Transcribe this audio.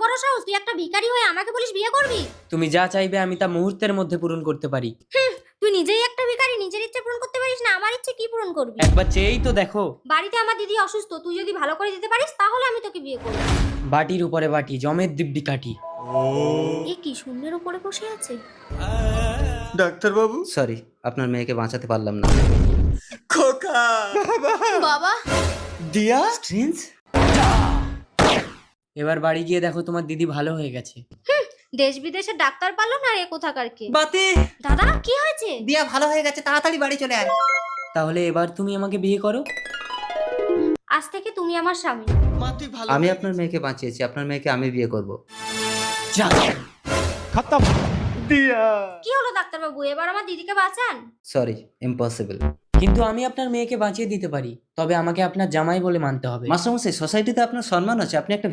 বড় সাহস, তুই একটা ভিখারি হয়ে আমাকে বলিস বিয়ে করবি? তুমি যা চাইবে আমি তা মুহূর্তের মধ্যে পূরণ করতে পারি। তুই নিজেই একটা ভিখারি, নিজের ইচ্ছে পূরণ করতে পারিস না, আমার ইচ্ছে কি পূরণ করবি? একবার চেয়েই তো দেখো। বাড়িতে আমার দিদি অসুস্থ, তুই যদি ভালো করে দিতে পারিস তাহলে আমি তোকে বিয়ে করব। বাটির উপরে বাটি, জমের দিব্যি কাঠি। এ কি শূন্যের উপরে বসে আছে? ডাক্তার বাবু। সরি, আপনার মেয়েকে বাঁচাতে পারলাম না। খোকা। বাবা, দিয়া। স্ট্রেঞ্জ, এবার বাড়ি গিয়ে দেখো তোমার দিদি ভালো হয়ে গেছে। দেশ বিদেশে ডাক্তার পারলো না এ কোথাকার কে? বাতি, দাদা কি হয়েছে? দিয়া ভালো হয়ে গেছে, তাড়াতাড়ি বাড়ি চলে আয়। তাহলে এবার তুমি আমাকে বিয়ে করো। আজ থেকে তুমি আমার স্বামী। মা তুই ভালো। আমি আপনার মেয়েকে বাঁচিয়েছি, আপনার মেয়েকে আমি বিয়ে করব। যা। দিয়া। কি হলো ডাক্তার বাবু, এবার আমার দিদিকে বাঁচান। Sorry, impossible. কিন্তু আমি আপনার মেয়েকে বাঁচিয়ে দিতে পারি, তবে আমাকে আপনার জামাই বলে মানতে হবে। মাস্টারমশাই, সোসাইটিতে আপনার সম্মান আছে, আপনি একটা